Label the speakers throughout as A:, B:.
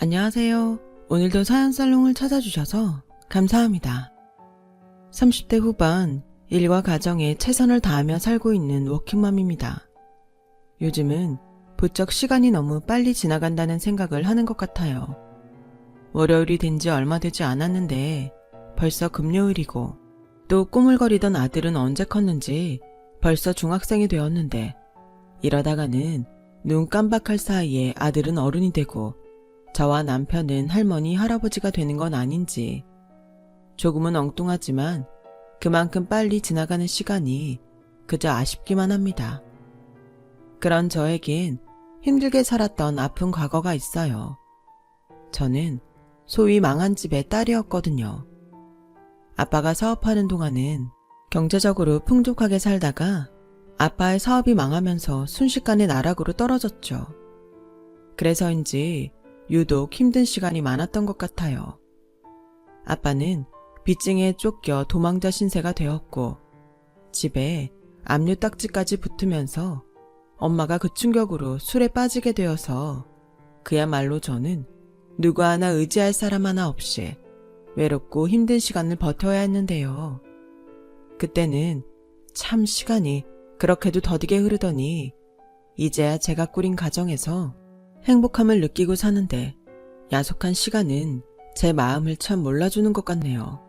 A: 안녕하세요. 오늘도 사연살롱을 찾아주셔서 감사합니다. 30대 후반 일과 가정에 최선을 다하며 살고 있는 워킹맘입니다. 요즘은 부쩍 시간이 너무 빨리 지나간다는 생각을 하는 것 같아요. 월요일이 된 지 얼마 되지 않았는데 벌써 금요일이고, 또 꾸물거리던 아들은 언제 컸는지 벌써 중학생이 되었는데, 이러다가는 눈 깜박할 사이에 아들은 어른이 되고 저와 남편은 할머니, 할아버지가 되는 건 아닌지, 조금은 엉뚱하지만 그만큼 빨리 지나가는 시간이 그저 아쉽기만 합니다. 그런 저에겐 힘들게 살았던 아픈 과거가 있어요. 저는 소위 망한 집의 딸이었거든요. 아빠가 사업하는 동안은 경제적으로 풍족하게 살다가 아빠의 사업이 망하면서 순식간에 나락으로 떨어졌죠. 그래서인지 유독 힘든 시간이 많았던 것 같아요. 아빠는 빚쟁이에 쫓겨 도망자 신세가 되었고, 집에 압류 딱지까지 붙으면서 엄마가 그 충격으로 술에 빠지게 되어서 그야말로 저는 누구 하나 의지할 사람 하나 없이 외롭고 힘든 시간을 버텨야 했는데요. 그때는 참 시간이 그렇게도 더디게 흐르더니 이제야 제가 꾸린 가정에서 행복함을 느끼고 사는데 야속한 시간은 제 마음을 참 몰라주는 것 같네요.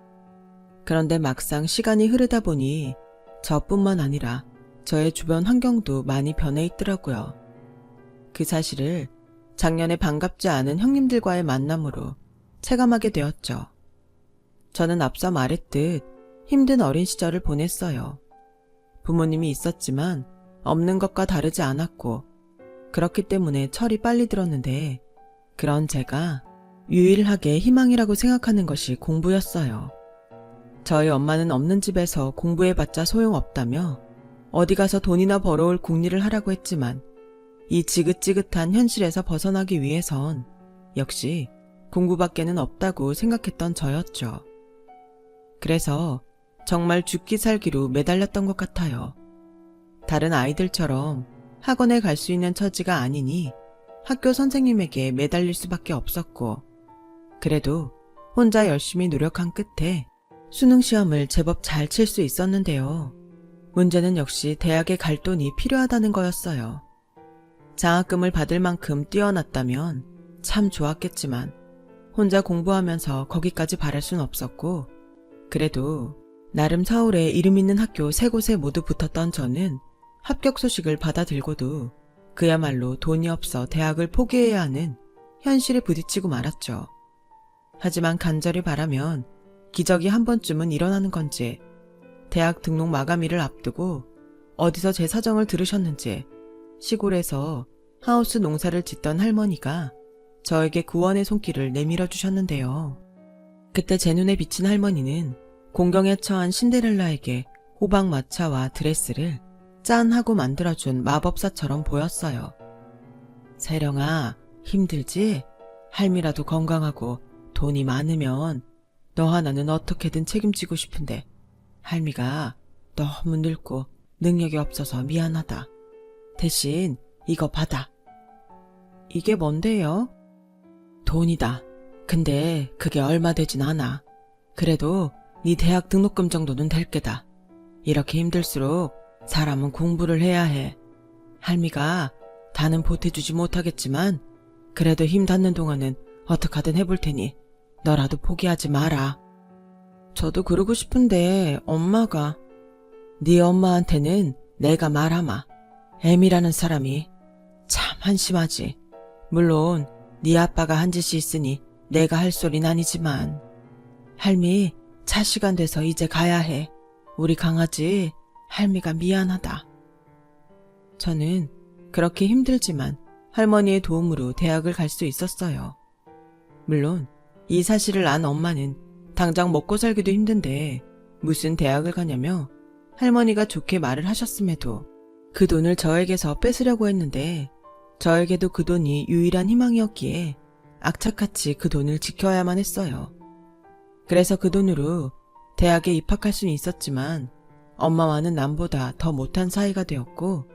A: 그런데 막상 시간이 흐르다 보니 저뿐만 아니라 저의 주변 환경도 많이 변해 있더라고요. 그 사실을 작년에 반갑지 않은 형님들과의 만남으로 체감하게 되었죠. 저는 앞서 말했듯 힘든 어린 시절을 보냈어요. 부모님이 있었지만 없는 것과 다르지 않았고, 그렇기 때문에 철이 빨리 들었는데, 그런 제가 유일하게 희망이라고 생각하는 것이 공부였어요. 저희 엄마는 없는 집에서 공부해봤자 소용없다며 어디 가서 돈이나 벌어올 궁리를 하라고 했지만, 이 지긋지긋한 현실에서 벗어나기 위해선 역시 공부밖에는 없다고 생각했던 저였죠. 그래서 정말 죽기 살기로 매달렸던 것 같아요. 다른 아이들처럼 학원에 갈 수 있는 처지가 아니니 학교 선생님에게 매달릴 수밖에 없었고, 그래도 혼자 열심히 노력한 끝에 수능 시험을 제법 잘 칠 수 있었는데요. 문제는 역시 대학에 갈 돈이 필요하다는 거였어요. 장학금을 받을 만큼 뛰어났다면 참 좋았겠지만 혼자 공부하면서 거기까지 바랄 순 없었고, 그래도 나름 서울에 이름 있는 학교 3곳에 모두 붙었던 저는 합격 소식을 받아들고도 그야말로 돈이 없어 대학을 포기해야 하는 현실에 부딪히고 말았죠. 하지만 간절히 바라면 기적이 한 번쯤은 일어나는 건지, 대학 등록 마감일을 앞두고 어디서 제 사정을 들으셨는지 시골에서 하우스 농사를 짓던 할머니가 저에게 구원의 손길을 내밀어 주셨는데요. 그때 제 눈에 비친 할머니는 공경에 처한 신데렐라에게 호박마차와 드레스를 짠하고 만들어준 마법사처럼 보였어요. 세령아, 힘들지? 할미라도 건강하고 돈이 많으면 너 하나는 어떻게든 책임지고 싶은데 할미가 너무 늙고 능력이 없어서 미안하다. 대신 이거 받아. 이게 뭔데요? 돈이다. 근데 그게 얼마 되진 않아. 그래도 네 대학 등록금 정도는 될 게다. 이렇게 힘들수록 사람은 공부를 해야 해. 할미가 다는 보태주지 못하겠지만 그래도 힘 닿는 동안은 어떡하든 해볼 테니 너라도 포기하지 마라. 저도 그러고 싶은데 엄마가. 네 엄마한테는 내가 말하마. 애미라는 사람이 참 한심하지. 물론 네 아빠가 한 짓이 있으니 내가 할 소린 아니지만. 할미, 차 시간 돼서 이제 가야 해. 우리 강아지 할미가 미안하다. 저는 그렇게 힘들지만 할머니의 도움으로 대학을 갈 수 있었어요. 물론 이 사실을 안 엄마는 당장 먹고 살기도 힘든데 무슨 대학을 가냐며 할머니가 좋게 말을 하셨음에도 그 돈을 저에게서 뺏으려고 했는데, 저에게도 그 돈이 유일한 희망이었기에 악착같이 그 돈을 지켜야만 했어요. 그래서 그 돈으로 대학에 입학할 수는 있었지만 엄마와는 남보다 더 못한 사이가 되었고,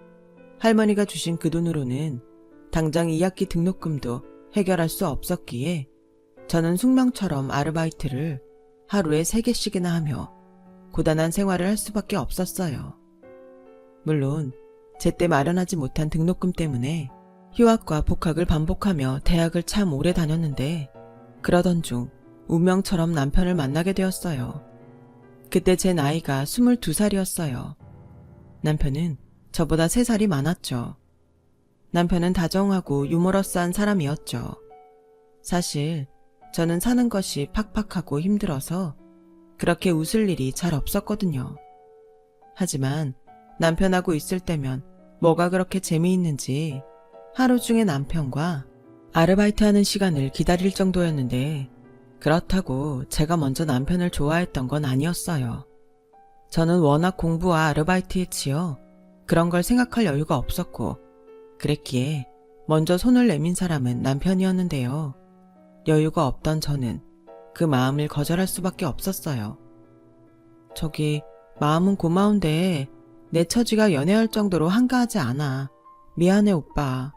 A: 할머니가 주신 그 돈으로는 당장 2학기 등록금도 해결할 수 없었기에 저는 숙명처럼 아르바이트를 하루에 3개씩이나 하며 고단한 생활을 할 수밖에 없었어요. 물론 제때 마련하지 못한 등록금 때문에 휴학과 복학을 반복하며 대학을 참 오래 다녔는데 그러던 중 운명처럼 남편을 만나게 되었어요. 그때 제 나이가 22살이었어요. 남편은 저보다 3살이 많았죠. 남편은 다정하고 유머러스한 사람이었죠. 사실 저는 사는 것이 팍팍하고 힘들어서 그렇게 웃을 일이 잘 없었거든요. 하지만 남편하고 있을 때면 뭐가 그렇게 재미있는지 하루 중에 남편과 아르바이트하는 시간을 기다릴 정도였는데 그렇다고 제가 먼저 남편을 좋아했던 건 아니었어요. 저는 워낙 공부와 아르바이트에 치여 그런 걸 생각할 여유가 없었고 그랬기에 먼저 손을 내민 사람은 남편이었는데요. 여유가 없던 저는 그 마음을 거절할 수밖에 없었어요. 저기 마음은 고마운데 내 처지가 연애할 정도로 한가하지 않아. 미안해 오빠.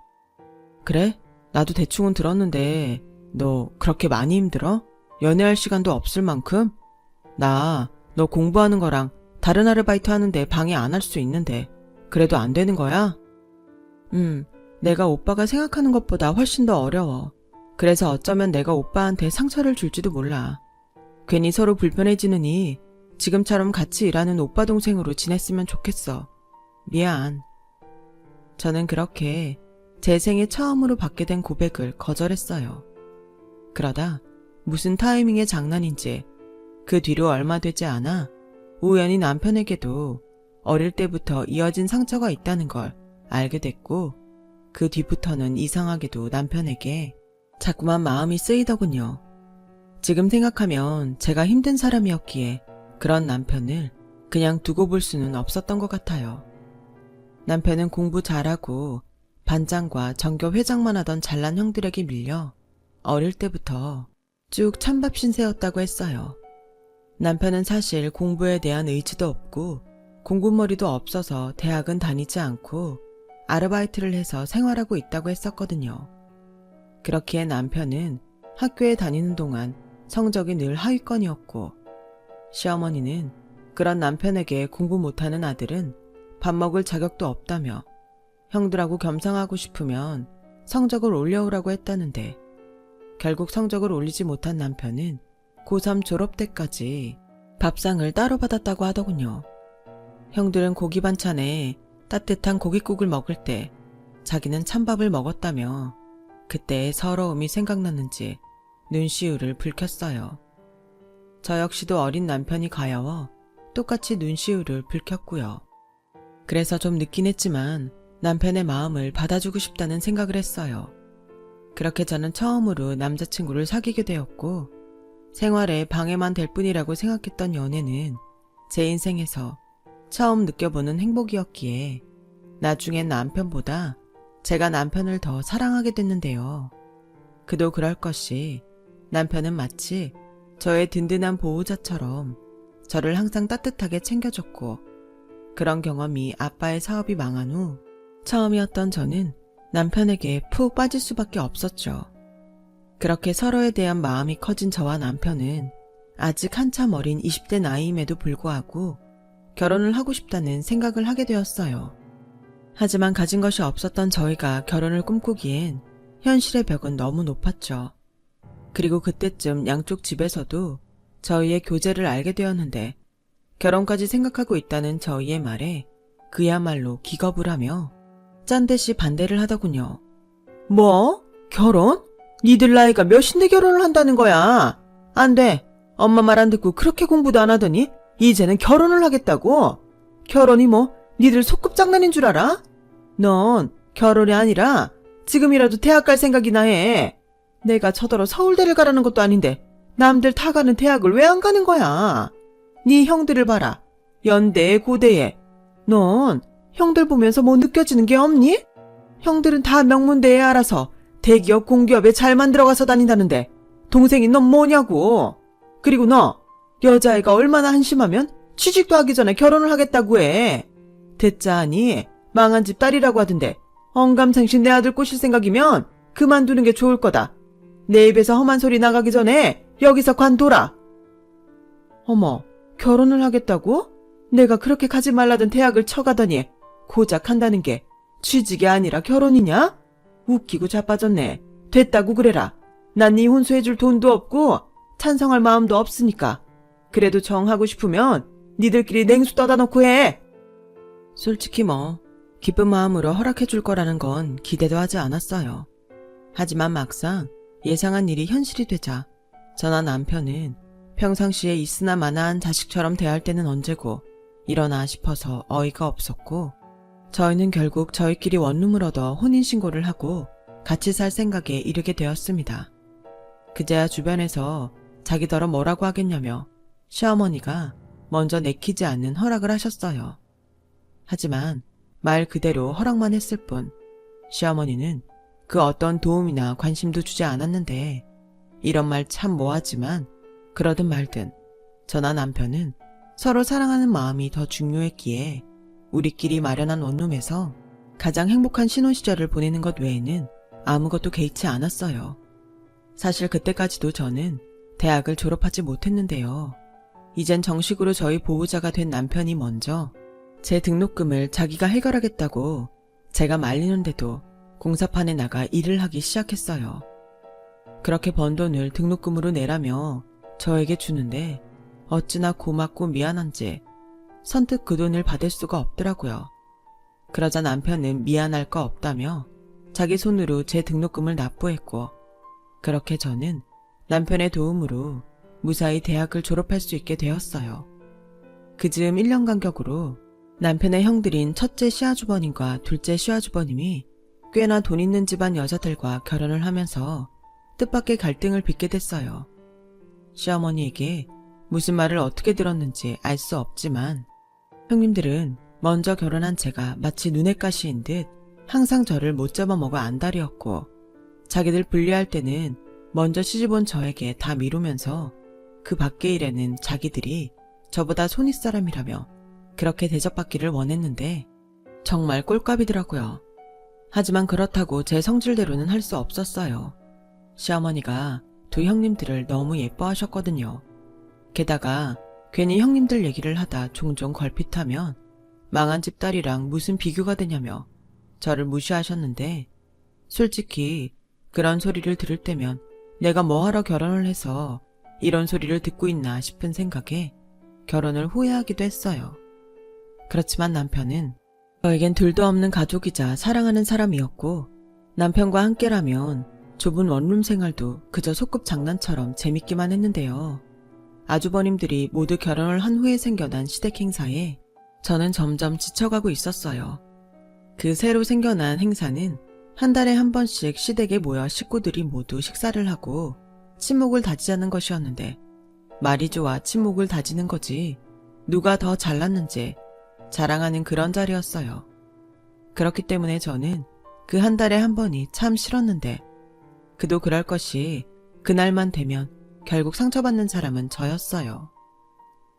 A: 그래? 나도 대충은 들었는데 너 그렇게 많이 힘들어? 연애할 시간도 없을 만큼? 나 너 공부하는 거랑 다른 아르바이트 하는데 방해 안 할 수 있는데 그래도 안 되는 거야? 내가 오빠가 생각하는 것보다 훨씬 더 어려워. 그래서 어쩌면 내가 오빠한테 상처를 줄지도 몰라. 괜히 서로 불편해지느니 지금처럼 같이 일하는 오빠 동생으로 지냈으면 좋겠어. 미안. 저는 그렇게 제 생애 처음으로 받게 된 고백을 거절했어요. 그러다 무슨 타이밍의 장난인지 그 뒤로 얼마 되지 않아 우연히 남편에게도 어릴 때부터 이어진 상처가 있다는 걸 알게 됐고 그 뒤부터는 이상하게도 남편에게 자꾸만 마음이 쓰이더군요. 지금 생각하면 제가 힘든 사람이었기에 그런 남편을 그냥 두고 볼 수는 없었던 것 같아요. 남편은 공부 잘하고 반장과 전교 회장만 하던 잘난 형들에게 밀려 어릴 때부터 쭉 찬밥 신세였다고 했어요. 남편은 사실 공부에 대한 의지도 없고 공부머리도 없어서 대학은 다니지 않고 아르바이트를 해서 생활하고 있다고 했었거든요. 그렇기에 남편은 학교에 다니는 동안 성적이 늘 하위권이었고 시어머니는 그런 남편에게 공부 못하는 아들은 밥 먹을 자격도 없다며 형들하고 겸상하고 싶으면 성적을 올려오라고 했다는데 결국 성적을 올리지 못한 남편은 고3 졸업 때까지 밥상을 따로 받았다고 하더군요. 형들은 고기 반찬에 따뜻한 고깃국을 먹을 때 자기는 찬밥을 먹었다며 그때의 서러움이 생각났는지 눈시울을 붉혔어요. 저 역시도 어린 남편이 가여워 똑같이 눈시울을 붉혔고요. 그래서 좀 늦긴 했지만 남편의 마음을 받아주고 싶다는 생각을 했어요. 그렇게 저는 처음으로 남자친구를 사귀게 되었고 생활에 방해만 될 뿐이라고 생각했던 연애는 제 인생에서 처음 느껴보는 행복이었기에 나중엔 남편보다 제가 남편을 더 사랑하게 됐는데요. 그도 그럴 것이 남편은 마치 저의 든든한 보호자처럼 저를 항상 따뜻하게 챙겨줬고 그런 경험이 아빠의 사업이 망한 후 처음이었던 저는 남편에게 푹 빠질 수밖에 없었죠. 그렇게 서로에 대한 마음이 커진 저와 남편은 아직 한참 어린 20대 나이임에도 불구하고 결혼을 하고 싶다는 생각을 하게 되었어요. 하지만 가진 것이 없었던 저희가 결혼을 꿈꾸기엔 현실의 벽은 너무 높았죠. 그리고 그때쯤 양쪽 집에서도 저희의 교제를 알게 되었는데 결혼까지 생각하고 있다는 저희의 말에 그야말로 기겁을 하며 짠듯이 반대를 하더군요. 뭐? 결혼? 니들 나이가 몇인데 결혼을 한다는 거야? 안 돼. 엄마 말 안 듣고 그렇게 공부도 안 하더니 이제는 결혼을 하겠다고? 결혼이 뭐 니들 소꿉장난인 줄 알아? 넌 결혼이 아니라 지금이라도 대학 갈 생각이나 해. 내가 저더러 서울대를 가라는 것도 아닌데 남들 다 가는 대학을 왜 안 가는 거야? 네 형들을 봐라. 연대에 고대에. 넌 형들 보면서 뭐 느껴지는 게 없니? 형들은 다 명문대에 알아서 대기업 공기업에 잘 만들어가서 다닌다는데 동생이 넌 뭐냐고. 그리고 너 여자애가 얼마나 한심하면 취직도 하기 전에 결혼을 하겠다고 해. 듣자 하니 망한 집 딸이라고 하던데 언감생신 내 아들 꼬실 생각이면 그만두는 게 좋을 거다. 내 입에서 험한 소리 나가기 전에 여기서 관둬라. 어머, 결혼을 하겠다고? 내가 그렇게 가지 말라던 대학을 쳐가더니 고작 한다는 게 취직이 아니라 결혼이냐? 웃기고 자빠졌네. 됐다고 그래라. 난 네 혼수해줄 돈도 없고 찬성할 마음도 없으니까. 그래도 정하고 싶으면 니들끼리 냉수 떠다 놓고 해. 솔직히 기쁜 마음으로 허락해줄 거라는 건 기대도 하지 않았어요. 하지만 막상 예상한 일이 현실이 되자 저나 남편은 평상시에 있으나 마나한 자식처럼 대할 때는 언제고 이러나 싶어서 어이가 없었고, 저희는 결국 저희끼리 원룸을 얻어 혼인신고를 하고 같이 살 생각에 이르게 되었습니다. 그제야 주변에서 자기더러 뭐라고 하겠냐며 시어머니가 먼저 내키지 않는 허락을 하셨어요. 하지만 말 그대로 허락만 했을 뿐 시어머니는 그 어떤 도움이나 관심도 주지 않았는데, 이런 말 참 뭐하지만 그러든 말든 저나 남편은 서로 사랑하는 마음이 더 중요했기에 우리끼리 마련한 원룸에서 가장 행복한 신혼 시절을 보내는 것 외에는 아무것도 개의치 않았어요. 사실 그때까지도 저는 대학을 졸업하지 못했는데요. 이젠 정식으로 저희 보호자가 된 남편이 먼저 제 등록금을 자기가 해결하겠다고 제가 말리는데도 공사판에 나가 일을 하기 시작했어요. 그렇게 번 돈을 등록금으로 내라며 저에게 주는데 어찌나 고맙고 미안한지 선뜻 그 돈을 받을 수가 없더라고요. 그러자 남편은 미안할 거 없다며 자기 손으로 제 등록금을 납부했고, 그렇게 저는 남편의 도움으로 무사히 대학을 졸업할 수 있게 되었어요. 그 즈음 1년 간격으로 남편의 형들인 첫째 시아주버님과 둘째 시아주버님이 꽤나 돈 있는 집안 여자들과 결혼을 하면서 뜻밖의 갈등을 빚게 됐어요. 시어머니에게 무슨 말을 어떻게 들었는지 알 수 없지만 형님들은 먼저 결혼한 제가 마치 눈엣 가시인 듯 항상 저를 못 잡아먹어 안달이었고, 자기들 분리할 때는 먼저 시집온 저에게 다 미루면서 그 밖의 일에는 자기들이 저보다 손윗사람이라며 그렇게 대접받기를 원했는데 정말 꼴값이더라고요. 하지만 그렇다고 제 성질대로는 할 수 없었어요. 시어머니가 두 형님들을 너무 예뻐하셨거든요. 게다가 괜히 형님들 얘기를 하다 종종 걸핏하면 망한 집 딸이랑 무슨 비교가 되냐며 저를 무시하셨는데, 솔직히 그런 소리를 들을 때면 내가 뭐하러 결혼을 해서 이런 소리를 듣고 있나 싶은 생각에 결혼을 후회하기도 했어요. 그렇지만 남편은 저에겐 둘도 없는 가족이자 사랑하는 사람이었고, 남편과 함께라면 좁은 원룸 생활도 그저 소꿉 장난처럼 재밌기만 했는데요. 아주버님들이 모두 결혼을 한 후에 생겨난 시댁 행사에 저는 점점 지쳐가고 있었어요. 그 새로 생겨난 행사는 한 달에 한 번씩 시댁에 모여 식구들이 모두 식사를 하고 친목을 다지자는 것이었는데, 말이 좋아 친목을 다지는 거지 누가 더 잘났는지 자랑하는 그런 자리였어요. 그렇기 때문에 저는 그 한 달에 한 번이 참 싫었는데, 그도 그럴 것이 그날만 되면 결국 상처받는 사람은 저였어요.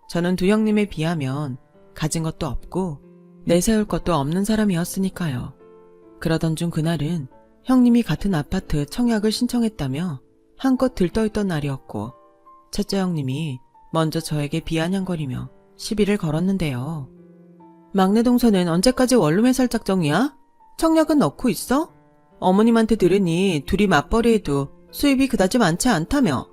A: 저는 두 형님에 비하면 가진 것도 없고 내세울 것도 없는 사람이었으니까요. 그러던 중 그날은 형님이 같은 아파트 청약을 신청했다며 한껏 들떠있던 날이었고, 첫째 형님이 먼저 저에게 비아냥거리며 시비를 걸었는데요. 막내 동서는 언제까지 원룸에 살 작정이야? 청약은 넣고 있어? 어머님한테 들으니 둘이 맞벌이해도 수입이 그다지 많지 않다며.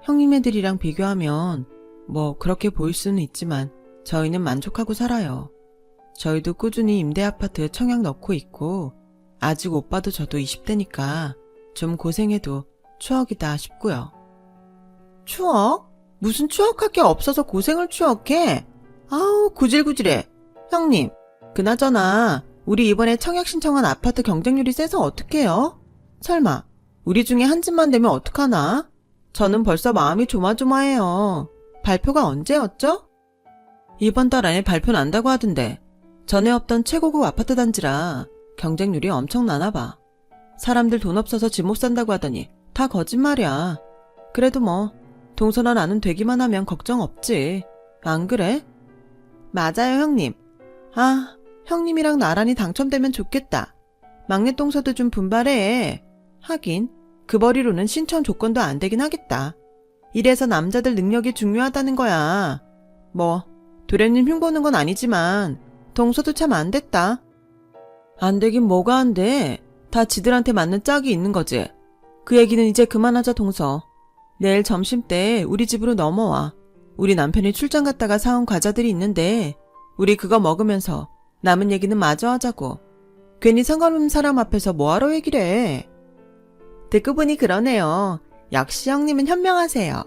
A: 형님네들이랑 비교하면 뭐 그렇게 보일 수는 있지만 저희는 만족하고 살아요. 저희도 꾸준히 임대아파트 청약 넣고 있고, 아직 오빠도 저도 20대니까 좀 고생해도 추억이다 싶고요. 추억? 무슨 추억할 게 없어서 고생을 추억해? 아우 구질구질해. 형님, 그나저나 우리 이번에 청약 신청한 아파트 경쟁률이 세서 어떡해요? 설마 우리 중에 한 집만 되면 어떡하나? 저는 벌써 마음이 조마조마해요. 발표가 언제였죠? 이번 달 안에 발표 난다고 하던데, 전에 없던 최고급 아파트 단지라 경쟁률이 엄청나나 봐. 사람들 돈 없어서 집 못 산다고 하더니 다 거짓말이야. 그래도 뭐 동서나 나는 되기만 하면 걱정 없지. 안 그래? 맞아요, 형님. 아, 형님이랑 나란히 당첨되면 좋겠다. 막내 동서도 좀 분발해. 하긴 그 벌이로는 신청 조건도 안 되긴 하겠다. 이래서 남자들 능력이 중요하다는 거야. 뭐 도련님 흉보는 건 아니지만 동서도 참 안 됐다. 안 되긴 뭐가 안 돼. 다 지들한테 맞는 짝이 있는 거지. 그 얘기는 이제 그만하자 동서. 내일 점심때 우리 집으로 넘어와. 우리 남편이 출장 갔다가 사온 과자들이 있는데 우리 그거 먹으면서 남은 얘기는 마저 하자고. 괜히 상관없는 사람 앞에서 뭐하러 얘기를 해. 듣고 보니 그러네요. 역시 형님은 현명하세요.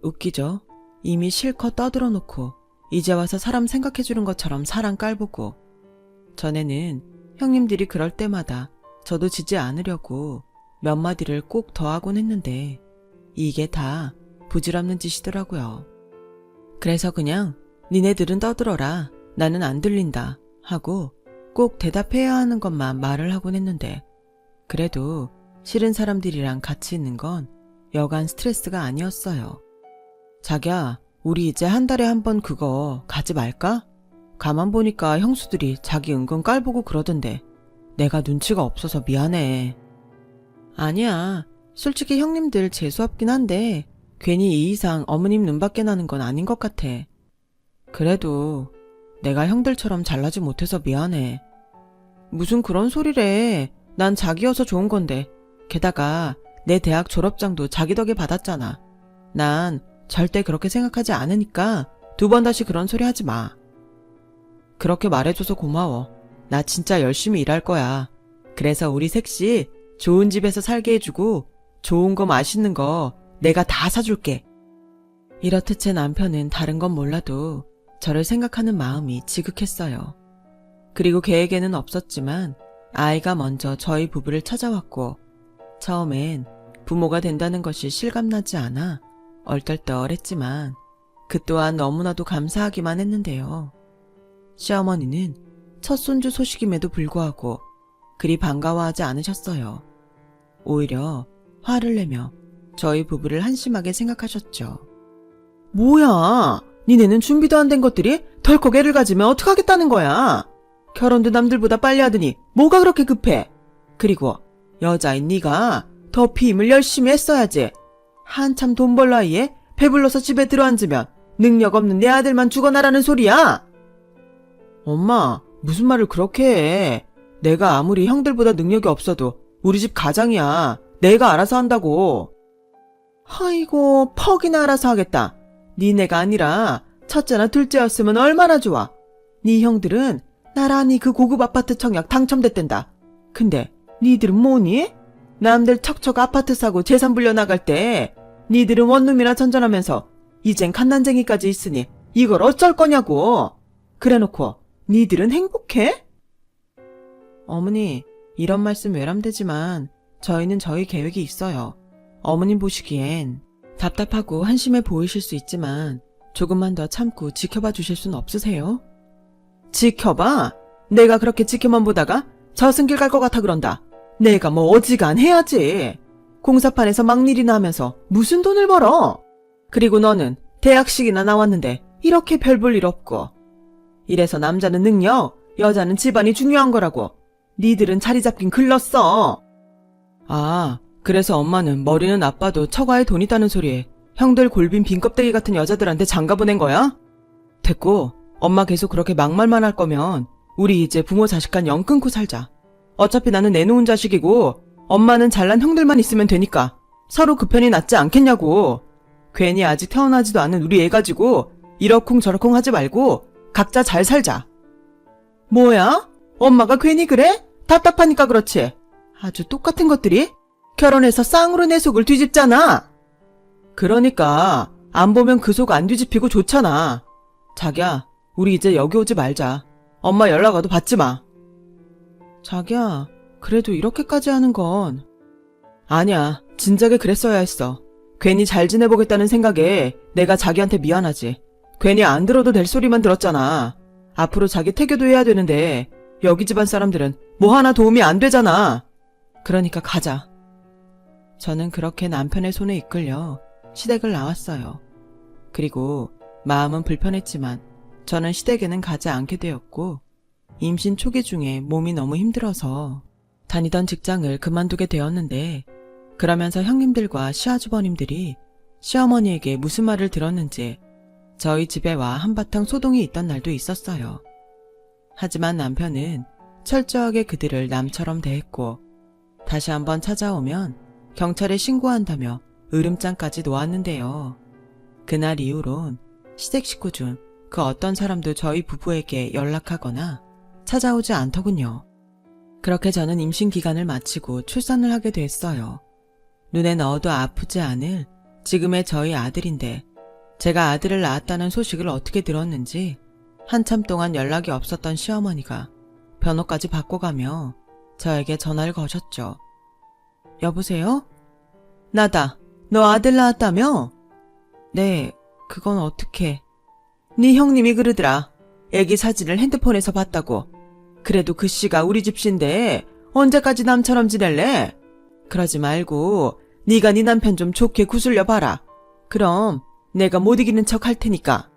A: 웃기죠? 이미 실컷 떠들어놓고 이제 와서 사람 생각해주는 것처럼 사람 깔보고. 전에는 형님들이 그럴 때마다 저도 지지 않으려고 몇 마디를 꼭 더하곤 했는데 이게 다 부질없는 짓이더라고요. 그래서 그냥 니네들은 떠들어라. 나는 안 들린다 하고 꼭 대답해야 하는 것만 말을 하곤 했는데 그래도 싫은 사람들이랑 같이 있는 건 여간 스트레스가 아니었어요. 자기야, 우리 이제 한 달에 한 번 그거 가지 말까? 가만 보니까 형수들이 자기 은근 깔보고 그러던데 내가 눈치가 없어서 미안해. 아니야. 솔직히 형님들 재수없긴 한데 괜히 이 이상 어머님 눈밖에 나는 건 아닌 것 같아. 그래도 내가 형들처럼 잘나지 못해서 미안해. 무슨 그런 소리래. 난 자기여서 좋은 건데. 게다가 내 대학 졸업장도 자기 덕에 받았잖아. 난 절대 그렇게 생각하지 않으니까 2번 다시 그런 소리 하지 마. 그렇게 말해줘서 고마워. 나 진짜 열심히 일할 거야. 그래서 우리 셋이 좋은 집에서 살게 해주고 좋은 거 맛있는 거 내가 다 사줄게. 이렇듯 제 남편은 다른 건 몰라도 저를 생각하는 마음이 지극했어요. 그리고 계획에는 없었지만 아이가 먼저 저희 부부를 찾아왔고 처음엔 부모가 된다는 것이 실감나지 않아 얼떨떨했지만 그 또한 너무나도 감사하기만 했는데요. 시어머니는 첫 손주 소식임에도 불구하고 그리 반가워하지 않으셨어요. 오히려 화를 내며 저희 부부를 한심하게 생각하셨죠. 뭐야, 니네는 준비도 안 된 것들이 덜컥 애를 가지면 어떡하겠다는 거야. 결혼도 남들보다 빨리 하더니 뭐가 그렇게 급해. 그리고 여자인 네가 더 피임을 열심히 했어야지. 한참 돈 벌 나이에 배불러서 집에 들어앉으면 능력 없는 내 아들만 죽어나라는 소리야. 엄마, 무슨 말을 그렇게 해. 내가 아무리 형들보다 능력이 없어도 우리 집 가장이야. 내가 알아서 한다고. 아이고, 퍽이나 알아서 하겠다. 니네가 아니라 첫째나 둘째였으면 얼마나 좋아. 네 형들은 나란히 그 고급 아파트 청약 당첨됐댄다. 근데 니들은 뭐니? 남들 척척 아파트 사고 재산 불려나갈 때 니들은 원룸이나 전전하면서 이젠 갓난쟁이까지 있으니 이걸 어쩔 거냐고. 그래놓고 니들은 행복해? 어머니, 이런 말씀 외람되지만 저희는 저희 계획이 있어요. 어머님 보시기엔 답답하고 한심해 보이실 수 있지만 조금만 더 참고 지켜봐 주실 순 없으세요? 지켜봐? 내가 그렇게 지켜만 보다가 저승길 갈 것 같아 그런다. 내가 뭐 어지간해야지. 공사판에서 막일이나 하면서 무슨 돈을 벌어? 그리고 너는 대학식이나 나왔는데 이렇게 별 볼 일 없고. 이래서 남자는 능력, 여자는 집안이 중요한 거라고. 니들은 자리 잡긴 글렀어. 아, 그래서 엄마는 머리는 나빠도 처가에 돈 있다는 소리에 형들 골빈 빈껍데기 같은 여자들한테 장가 보낸 거야? 됐고, 엄마 계속 그렇게 막말만 할 거면 우리 이제 부모 자식간 영 끊고 살자. 어차피 나는 내놓은 자식이고 엄마는 잘난 형들만 있으면 되니까 서로 그 편이 낫지 않겠냐고. 괜히 아직 태어나지도 않은 우리 애 가지고 이러쿵저러쿵 하지 말고 각자 잘 살자. 뭐야? 엄마가 괜히 그래? 답답하니까 그렇지. 아주 똑같은 것들이 결혼해서 쌍으로 내 속을 뒤집잖아. 그러니까 안 보면 그 속 안 뒤집히고 좋잖아. 자기야, 우리 이제 여기 오지 말자. 엄마 연락 와도 받지 마. 자기야, 그래도 이렇게까지 하는 건. 아니야, 진작에 그랬어야 했어. 괜히 잘 지내보겠다는 생각에 내가 자기한테 미안하지. 괜히 안 들어도 될 소리만 들었잖아. 앞으로 자기 태교도 해야 되는데 여기 집안 사람들은 뭐 하나 도움이 안 되잖아. 그러니까 가자. 저는 그렇게 남편의 손에 이끌려 시댁을 나왔어요. 그리고 마음은 불편했지만 저는 시댁에는 가지 않게 되었고 임신 초기 중에 몸이 너무 힘들어서 다니던 직장을 그만두게 되었는데 그러면서 형님들과 시아주버님들이 시어머니에게 무슨 말을 들었는지 저희 집에 와 한바탕 소동이 있던 날도 있었어요. 하지만 남편은 철저하게 그들을 남처럼 대했고 다시 한번 찾아오면 경찰에 신고한다며 으름장까지 놓았는데요. 그날 이후론 시댁 식구 중 그 어떤 사람도 저희 부부에게 연락하거나 찾아오지 않더군요. 그렇게 저는 임신 기간을 마치고 출산을 하게 됐어요. 눈에 넣어도 아프지 않을 지금의 저희 아들인데 제가 아들을 낳았다는 소식을 어떻게 들었는지 한참 동안 연락이 없었던 시어머니가 번호까지 바꿔가며 저에게 전화를 거셨죠. 여보세요? 나다. 너 아들 낳았다며? 네, 그건 어떻게? 네 형님이 그러더라. 애기 사진을 핸드폰에서 봤다고. 그래도 그 씨가 우리 집신데 언제까지 남처럼 지낼래? 그러지 말고 네가 네 남편 좀 좋게 구슬려 봐라. 그럼 내가 못 이기는 척 할 테니까.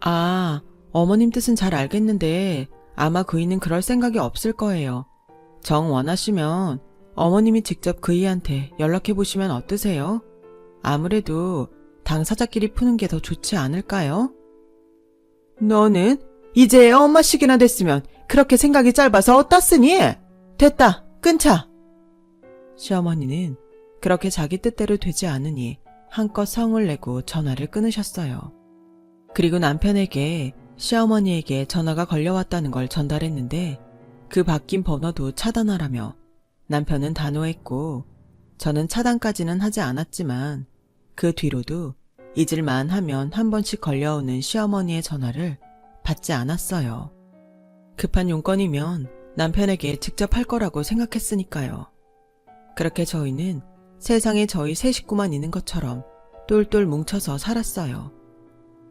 A: 아, 어머님 뜻은 잘 알겠는데 아마 그이는 그럴 생각이 없을 거예요. 정 원하시면 어머님이 직접 그이한테 연락해보시면 어떠세요? 아무래도 당사자끼리 푸는 게 더 좋지 않을까요? 너는 이제 엄마식이나 됐으면 그렇게 생각이 짧아서 어떻으니? 됐다, 끊자. 시어머니는 그렇게 자기 뜻대로 되지 않으니 한껏 성을 내고 전화를 끊으셨어요. 그리고 남편에게 시어머니에게 전화가 걸려왔다는 걸 전달했는데 그 바뀐 번호도 차단하라며 남편은 단호했고 저는 차단까지는 하지 않았지만 그 뒤로도 잊을만 하면 한 번씩 걸려오는 시어머니의 전화를 받지 않았어요. 급한 용건이면 남편에게 직접 할 거라고 생각했으니까요. 그렇게 저희는 세상에 저희 세 식구만 있는 것처럼 똘똘 뭉쳐서 살았어요.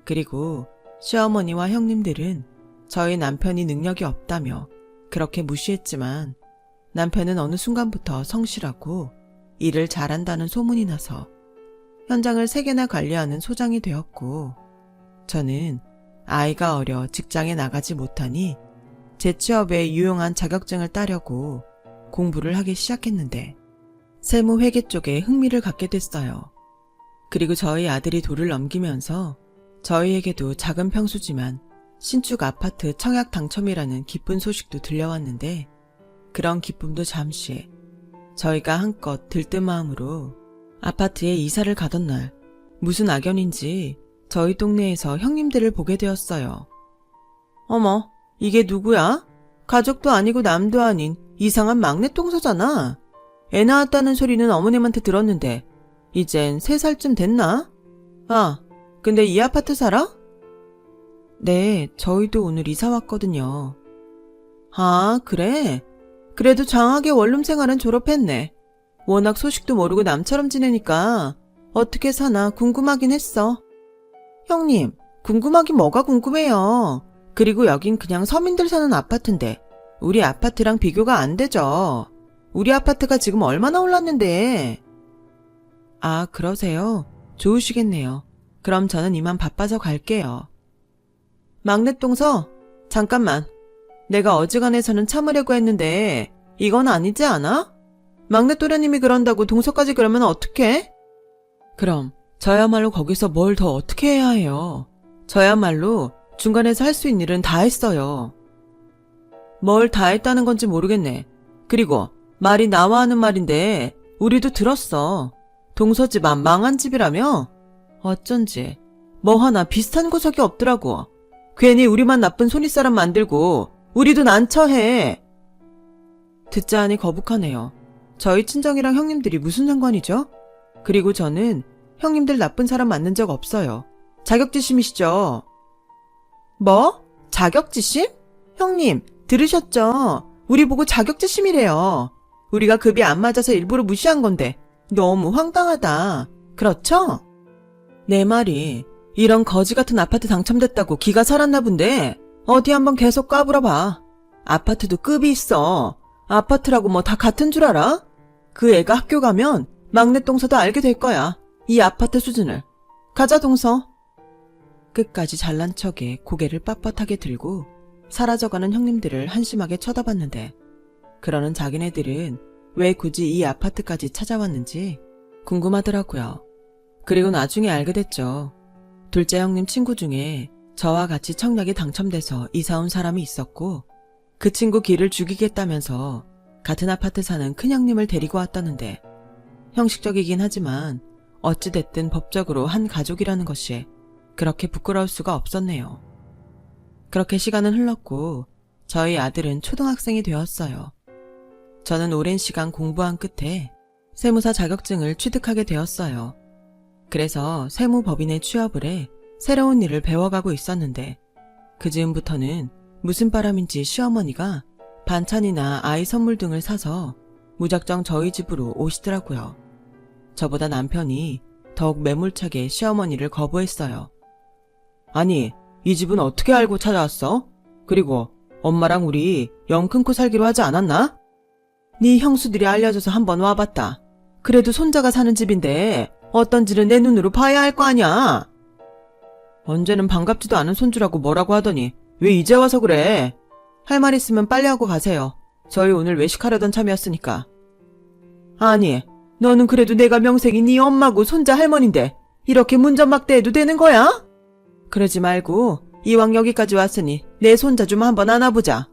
A: 그리고 시어머니와 형님들은 저희 남편이 능력이 없다며 그렇게 무시했지만 남편은 어느 순간부터 성실하고 일을 잘한다는 소문이 나서 현장을 3개나 관리하는 소장이 되었고 저는 아이가 어려 직장에 나가지 못하니 재취업에 유용한 자격증을 따려고 공부를 하기 시작했는데 세무회계 쪽에 흥미를 갖게 됐어요. 그리고 저희 아들이 돌을 넘기면서 저희에게도 작은 평수지만 신축 아파트 청약 당첨이라는 기쁜 소식도 들려왔는데 그런 기쁨도 잠시 저희가 한껏 들뜬 마음으로 아파트에 이사를 가던 날 무슨 악연인지 저희 동네에서 형님들을 보게 되었어요. 어머, 이게 누구야? 가족도 아니고 남도 아닌 이상한 막내 똥소잖아. 애 낳았다는 소리는 어머님한테 들었는데 이젠 3살쯤 됐나? 아, 근데 이 아파트 살아? 네, 저희도 오늘 이사 왔거든요. 아, 그래? 그래도 장하게 원룸 생활은 졸업했네. 워낙 소식도 모르고 남처럼 지내니까 어떻게 사나 궁금하긴 했어. 형님, 궁금하긴 뭐가 궁금해요. 그리고 여긴 그냥 서민들 사는 아파트인데 우리 아파트랑 비교가 안 되죠. 우리 아파트가 지금 얼마나 올랐는데. 아, 그러세요? 좋으시겠네요. 그럼 저는 이만 바빠서 갈게요. 막내 똥서, 잠깐만. 내가 어지간해서는 참으려고 했는데 이건 아니지 않아? 막내 또래님이 그런다고 동서까지 그러면 어떡해? 그럼 저야말로 거기서 뭘 더 어떻게 해야 해요? 저야말로 중간에서 할 수 있는 일은 다 했어요. 뭘 다 했다는 건지 모르겠네. 그리고 말이 나와 하는 말인데 우리도 들었어. 동서 집안 망한 집이라며? 어쩐지 뭐 하나 비슷한 구석이 없더라고. 괜히 우리만 나쁜 손윗사람 만들고 우리도 난처해. 듣자 하니 거북하네요. 저희 친정이랑 형님들이 무슨 상관이죠? 그리고 저는 형님들 나쁜 사람 만난 적 없어요. 자격지심이시죠? 뭐? 자격지심? 형님, 들으셨죠? 우리 보고 자격지심이래요. 우리가 급이 안 맞아서 일부러 무시한 건데 너무 황당하다. 그렇죠? 내 말이 이런 거지 같은 아파트 당첨됐다고 기가 살았나 본데 어디 한번 계속 까불어봐. 아파트도 급이 있어. 아파트라고 뭐 다 같은 줄 알아? 그 애가 학교 가면 막내 동서도 알게 될 거야. 이 아파트 수준을. 가자 동서. 끝까지 잘난 척에 고개를 빳빳하게 들고 사라져가는 형님들을 한심하게 쳐다봤는데 그러는 자기네들은 왜 굳이 이 아파트까지 찾아왔는지 궁금하더라고요. 그리고 나중에 알게 됐죠. 둘째 형님 친구 중에 저와 같이 청약에 당첨돼서 이사 온 사람이 있었고 그 친구 길을 죽이겠다면서 같은 아파트 사는 큰형님을 데리고 왔다는데 형식적이긴 하지만 어찌됐든 법적으로 한 가족이라는 것이 그렇게 부끄러울 수가 없었네요. 그렇게 시간은 흘렀고 저희 아들은 초등학생이 되었어요. 저는 오랜 시간 공부한 끝에 세무사 자격증을 취득하게 되었어요. 그래서 세무법인에 취업을 해 새로운 일을 배워가고 있었는데 그 즈음부터는 무슨 바람인지 시어머니가 반찬이나 아이 선물 등을 사서 무작정 저희 집으로 오시더라고요. 저보다 남편이 더욱 매몰차게 시어머니를 거부했어요. 아니, 이 집은 어떻게 알고 찾아왔어? 그리고 엄마랑 우리 영 끊고 살기로 하지 않았나? 네 형수들이 알려줘서 한번 와봤다. 그래도 손자가 사는 집인데 어떤지는 내 눈으로 봐야 할 거 아냐? 언제는 반갑지도 않은 손주라고 뭐라고 하더니 왜 이제 와서 그래? 할 말 있으면 빨리 하고 가세요. 저희 오늘 외식하려던 참이었으니까. 아니, 너는 그래도 내가 명색이 네 엄마고 손자 할머니인데 이렇게 문전막대해도 되는 거야? 그러지 말고 이왕 여기까지 왔으니 내 손자 좀 한번 안아보자.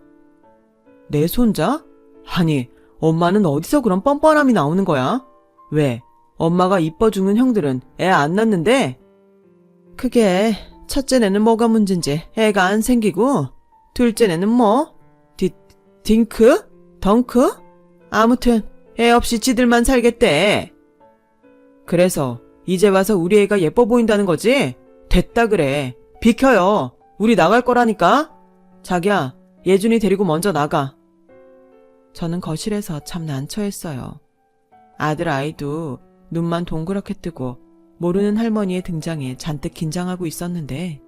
A: 내 손자? 아니, 엄마는 어디서 그런 뻔뻔함이 나오는 거야? 왜? 엄마가 이뻐 죽는 형들은 애 안 낳는데? 그게 첫째네는 뭐가 문제인지 애가 안 생기고 둘째네는 뭐? 딩크? 덩크? 아무튼 애 없이 지들만 살겠대. 그래서 이제 와서 우리 애가 예뻐 보인다는 거지? 됐다 그래. 비켜요. 우리 나갈 거라니까. 자기야, 예준이 데리고 먼저 나가. 저는 거실에서 참 난처했어요. 아들 아이도 눈만 동그랗게 뜨고 모르는 할머니의 등장에 잔뜩 긴장하고 있었는데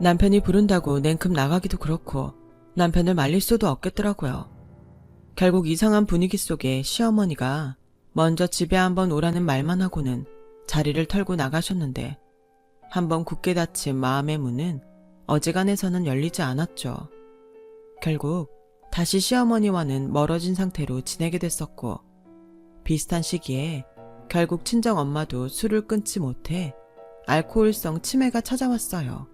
A: 남편이 부른다고 냉큼 나가기도 그렇고 남편을 말릴 수도 없겠더라고요. 결국 이상한 분위기 속에 시어머니가 먼저 집에 한번 오라는 말만 하고는 자리를 털고 나가셨는데 한번 굳게 닫힌 마음의 문은 어지간해서는 열리지 않았죠. 결국 다시 시어머니와는 멀어진 상태로 지내게 됐었고 비슷한 시기에 결국 친정엄마도 술을 끊지 못해 알코올성 치매가 찾아왔어요.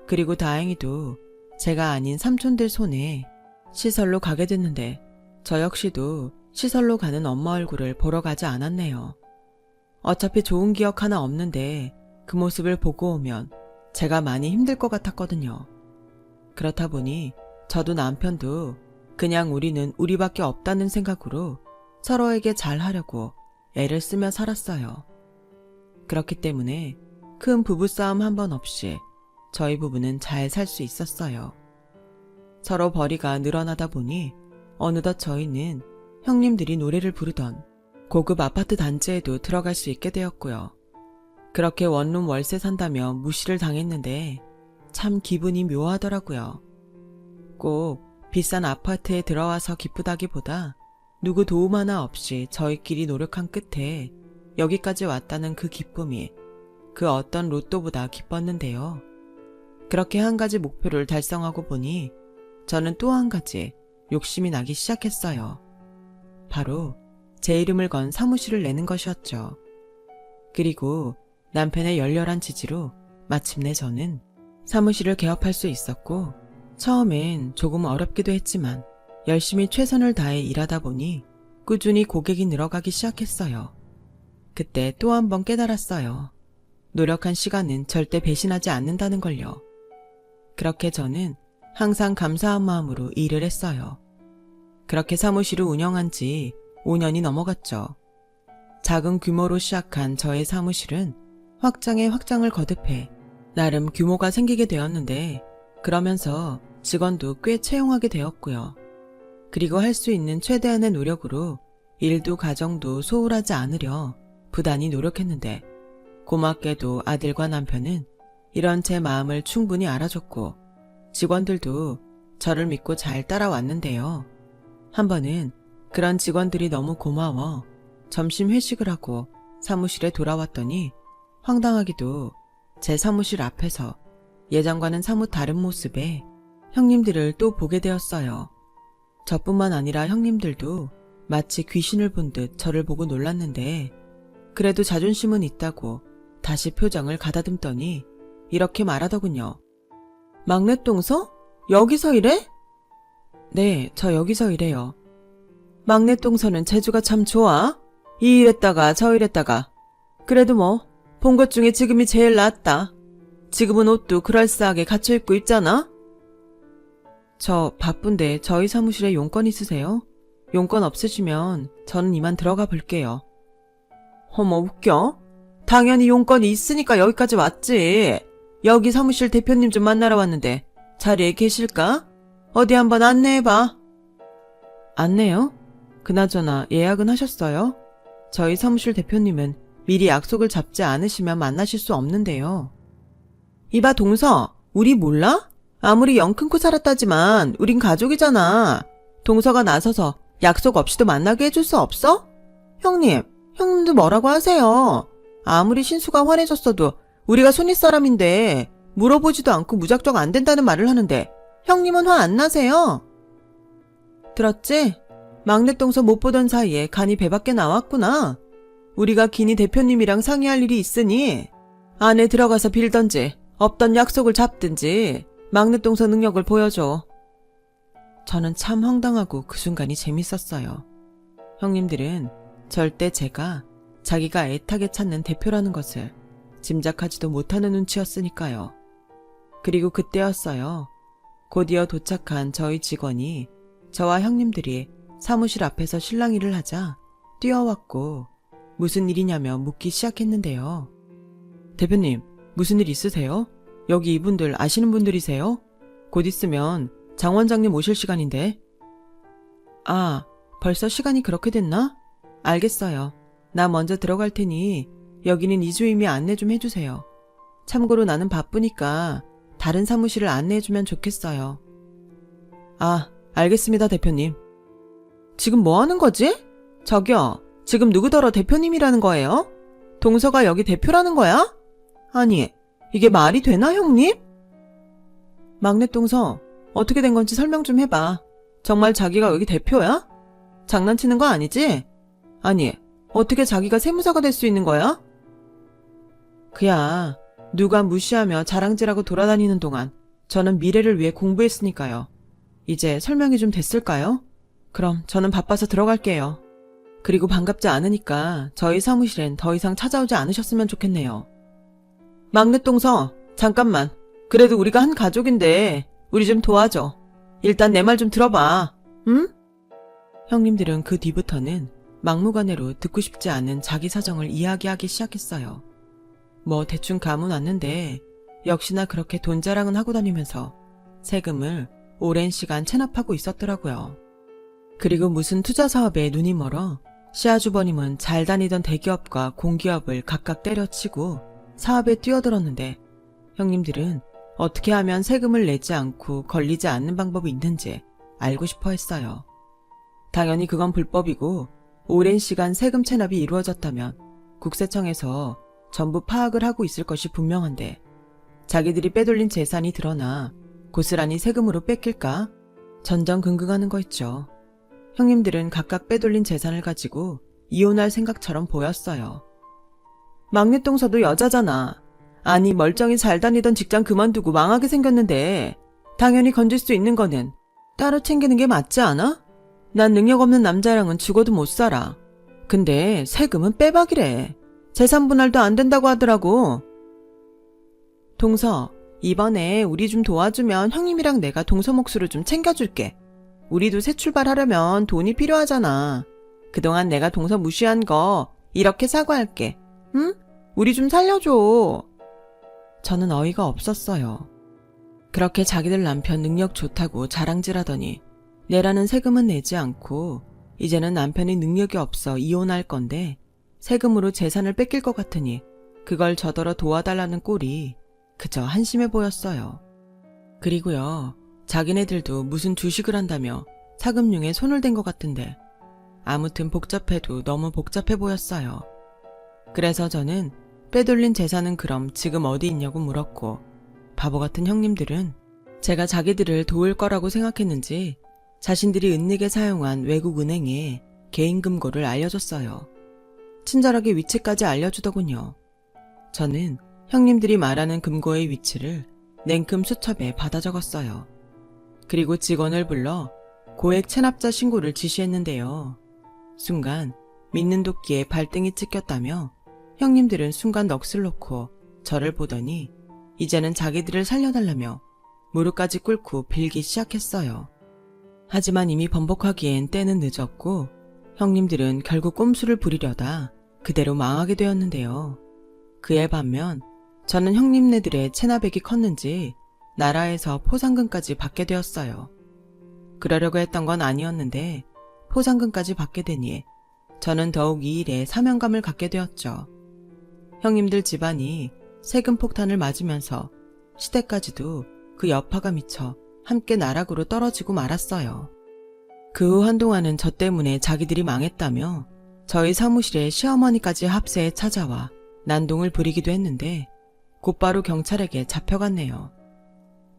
A: 그리고 다행히도 제가 아닌 삼촌들 손에 시설로 가게 됐는데 저 역시도 시설로 가는 엄마 얼굴을 보러 가지 않았네요. 어차피 좋은 기억 하나 없는데 그 모습을 보고 오면 제가 많이 힘들 것 같았거든요. 그렇다 보니 저도 남편도 그냥 우리는 우리밖에 없다는 생각으로 서로에게 잘하려고 애를 쓰며 살았어요. 그렇기 때문에 큰 부부싸움 한 번 없이 저희 부부는 잘 살 수 있었어요. 서로 벌이가 늘어나다 보니 어느덧 저희는 형님들이 노래를 부르던 고급 아파트 단지에도 들어갈 수 있게 되었고요. 그렇게 원룸 월세 산다며 무시를 당했는데 참 기분이 묘하더라고요. 꼭 비싼 아파트에 들어와서 기쁘다기보다 누구 도움 하나 없이 저희끼리 노력한 끝에 여기까지 왔다는 그 기쁨이 그 어떤 로또보다 기뻤는데요. 그렇게 한 가지 목표를 달성하고 보니 저는 또 한 가지 욕심이 나기 시작했어요. 바로 제 이름을 건 사무실을 내는 것이었죠. 그리고 남편의 열렬한 지지로 마침내 저는 사무실을 개업할 수 있었고 처음엔 조금 어렵기도 했지만 열심히 최선을 다해 일하다 보니 꾸준히 고객이 늘어가기 시작했어요. 그때 또 한 번 깨달았어요. 노력한 시간은 절대 배신하지 않는다는 걸요. 그렇게 저는 항상 감사한 마음으로 일을 했어요. 그렇게 사무실을 운영한 지 5년이 넘어갔죠. 작은 규모로 시작한 저의 사무실은 확장에 확장을 거듭해 나름 규모가 생기게 되었는데 그러면서 직원도 꽤 채용하게 되었고요. 그리고 할 수 있는 최대한의 노력으로 일도 가정도 소홀하지 않으려 부단히 노력했는데 고맙게도 아들과 남편은 이런 제 마음을 충분히 알아줬고 직원들도 저를 믿고 잘 따라왔는데요. 한 번은 그런 직원들이 너무 고마워 점심 회식을 하고 사무실에 돌아왔더니 황당하게도 제 사무실 앞에서 예전과는 사뭇 다른 모습의 형님들을 또 보게 되었어요. 저뿐만 아니라 형님들도 마치 귀신을 본 듯 저를 보고 놀랐는데 그래도 자존심은 있다고 다시 표정을 가다듬더니 이렇게 말하더군요. 막내 동서? 여기서 일해? 네, 저 여기서 일해요. 막내 동서는 재주가 참 좋아. 이 일했다가 저 일했다가. 그래도 뭐 본 것 중에 지금이 제일 낫다. 지금은 옷도 그럴싸하게 갖춰 입고 있잖아. 저 바쁜데 저희 사무실에 용건 있으세요? 용건 없으시면 저는 이만 들어가 볼게요. 어머 웃겨? 당연히 용건이 있으니까 여기까지 왔지. 여기 사무실 대표님 좀 만나러 왔는데 자리에 계실까? 어디 한번 안내해봐. 안내요? 그나저나 예약은 하셨어요? 저희 사무실 대표님은 미리 약속을 잡지 않으시면 만나실 수 없는데요. 이봐 동서, 우리 몰라? 아무리 영 큰코 살았다지만 우린 가족이잖아. 동서가 나서서 약속 없이도 만나게 해줄 수 없어? 형님도 뭐라고 하세요. 아무리 신수가 화내졌어도 우리가 손윗사람인데 물어보지도 않고 무작정 안 된다는 말을 하는데 형님은 화 안 나세요? 들었지? 막내 동서 못 보던 사이에 간이 배 밖에 나왔구나. 우리가 기니 대표님이랑 상의할 일이 있으니 안에 들어가서 빌던지 없던 약속을 잡든지 막내 동서 능력을 보여줘. 저는 참 황당하고 그 순간이 재밌었어요. 형님들은 절대 제가 자기가 애타게 찾는 대표라는 것을 짐작하지도 못하는 눈치였으니까요. 그리고 그때였어요. 곧이어 도착한 저희 직원이 저와 형님들이 사무실 앞에서 실랑이를 하자 뛰어왔고 무슨 일이냐며 묻기 시작했는데요. 대표님, 무슨 일 있으세요? 여기 이분들 아시는 분들이세요? 곧 있으면 장 원장님 오실 시간인데. 아, 벌써 시간이 그렇게 됐나? 알겠어요. 나 먼저 들어갈 테니 여기는 이주임이 안내 좀 해주세요. 참고로 나는 바쁘니까 다른 사무실을 안내해주면 좋겠어요. 아, 알겠습니다, 대표님. 지금 뭐 하는 거지? 저기요, 지금 누구더러 대표님이라는 거예요? 동서가 여기 대표라는 거야? 아니, 이게 말이 되나, 형님? 막내 동서, 어떻게 된 건지 설명 좀 해봐. 정말 자기가 여기 대표야? 장난치는 거 아니지? 아니, 어떻게 자기가 세무사가 될 수 있는 거야? 그야, 누가 무시하며 자랑질하고 돌아다니는 동안 저는 미래를 위해 공부했으니까요. 이제 설명이 좀 됐을까요? 그럼 저는 바빠서 들어갈게요. 그리고 반갑지 않으니까 저희 사무실엔 더 이상 찾아오지 않으셨으면 좋겠네요. 막내 동서, 잠깐만. 그래도 우리가 한 가족인데 우리 좀 도와줘. 일단 내 말 좀 들어봐. 응? 형님들은 그 뒤부터는 막무가내로 듣고 싶지 않은 자기 사정을 이야기하기 시작했어요. 뭐 대충 감은 왔는데 역시나 그렇게 돈 자랑은 하고 다니면서 세금을 오랜 시간 체납하고 있었더라고요. 그리고 무슨 투자 사업에 눈이 멀어 시아주버님은 잘 다니던 대기업과 공기업을 각각 때려치고 사업에 뛰어들었는데 형님들은 어떻게 하면 세금을 내지 않고 걸리지 않는 방법이 있는지 알고 싶어 했어요. 당연히 그건 불법이고 오랜 시간 세금 체납이 이루어졌다면 국세청에서 전부 파악을 하고 있을 것이 분명한데 자기들이 빼돌린 재산이 드러나 고스란히 세금으로 뺏길까 전전긍긍하는 거 있죠. 형님들은 각각 빼돌린 재산을 가지고 이혼할 생각처럼 보였어요. 막내 동서도 여자잖아. 아니 멀쩡히 잘 다니던 직장 그만두고 망하게 생겼는데 당연히 건질 수 있는 거는 따로 챙기는 게 맞지 않아? 난 능력 없는 남자랑은 죽어도 못 살아. 근데 세금은 빼박이래. 재산 분할도 안 된다고 하더라고. 동서, 이번에 우리 좀 도와주면 형님이랑 내가 동서 몫으로 좀 챙겨줄게. 우리도 새 출발하려면 돈이 필요하잖아. 그동안 내가 동서 무시한 거 이렇게 사과할게. 응? 우리 좀 살려줘. 저는 어이가 없었어요. 그렇게 자기들 남편 능력 좋다고 자랑질하더니 내라는 세금은 내지 않고 이제는 남편이 능력이 없어 이혼할 건데 세금으로 재산을 뺏길 것 같으니 그걸 저더러 도와달라는 꼴이 그저 한심해 보였어요. 그리고요, 자기네들도 무슨 주식을 한다며 사금융에 손을 댄 것 같은데 아무튼 복잡해도 너무 복잡해 보였어요. 그래서 저는 빼돌린 재산은 그럼 지금 어디 있냐고 물었고 바보 같은 형님들은 제가 자기들을 도울 거라고 생각했는지 자신들이 은닉에 사용한 외국 은행에 개인 금고를 알려줬어요. 친절하게 위치까지 알려주더군요. 저는 형님들이 말하는 금고의 위치를 냉큼 수첩에 받아 적었어요. 그리고 직원을 불러 고액 체납자 신고를 지시했는데요. 순간 믿는 도끼에 발등이 찍혔다며 형님들은 순간 넋을 놓고 저를 보더니 이제는 자기들을 살려달라며 무릎까지 꿇고 빌기 시작했어요. 하지만 이미 번복하기엔 때는 늦었고 형님들은 결국 꼼수를 부리려다 그대로 망하게 되었는데요. 그에 반면 저는 형님네들의 체납액이 컸는지 나라에서 포상금까지 받게 되었어요. 그러려고 했던 건 아니었는데 포상금까지 받게 되니 저는 더욱 이 일에 사명감을 갖게 되었죠. 형님들 집안이 세금 폭탄을 맞으면서 시댁까지도 그 여파가 미쳐 함께 나락으로 떨어지고 말았어요. 그 후 한동안은 저 때문에 자기들이 망했다며 저희 사무실에 시어머니까지 합세에 찾아와 난동을 부리기도 했는데 곧바로 경찰에게 잡혀갔네요.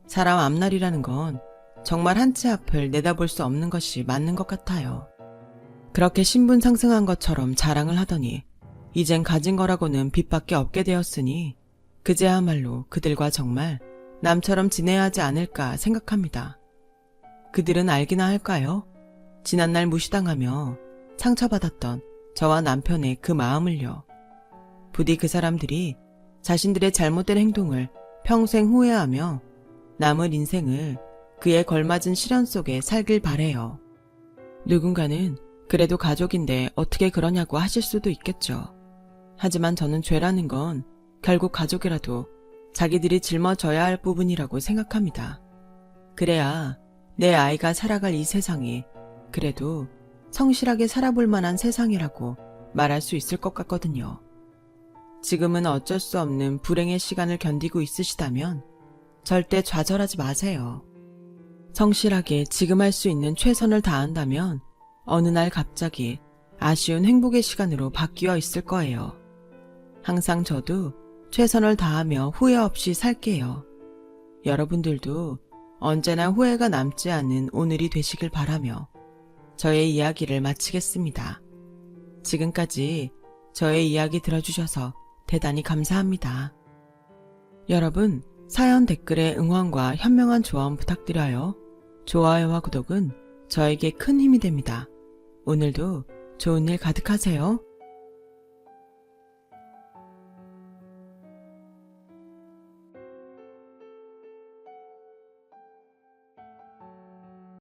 A: 사람 앞날이라는 건 정말 한 치 앞을 내다볼 수 없는 것이 맞는 것 같아요. 그렇게 신분 상승한 것처럼 자랑을 하더니 이젠 가진 거라고는 빚밖에 없게 되었으니 그제야말로 그들과 정말 남처럼 지내야 하지 않을까 생각합니다. 그들은 알기나 할까요? 지난날 무시당하며 상처받았던 저와 남편의 그 마음을요. 부디 그 사람들이 자신들의 잘못된 행동을 평생 후회하며 남은 인생을 그에 걸맞은 시련 속에 살길 바래요. 누군가는 그래도 가족인데 어떻게 그러냐고 하실 수도 있겠죠. 하지만 저는 죄라는 건 결국 가족이라도 자기들이 짊어져야 할 부분이라고 생각합니다. 그래야 내 아이가 살아갈 이 세상이 그래도 성실하게 살아볼 만한 세상이라고 말할 수 있을 것 같거든요. 지금은 어쩔 수 없는 불행의 시간을 견디고 있으시다면 절대 좌절하지 마세요. 성실하게 지금 할 수 있는 최선을 다한다면 어느 날 갑자기 아쉬운 행복의 시간으로 바뀌어 있을 거예요. 항상 저도 최선을 다하며 후회 없이 살게요. 여러분들도 언제나 후회가 남지 않는 오늘이 되시길 바라며 저의 이야기를 마치겠습니다. 지금까지 저의 이야기 들어주셔서 대단히 감사합니다. 여러분, 사연 댓글에 응원과 현명한 조언 부탁드려요. 좋아요와 구독은 저에게 큰 힘이 됩니다. 오늘도 좋은 일 가득하세요.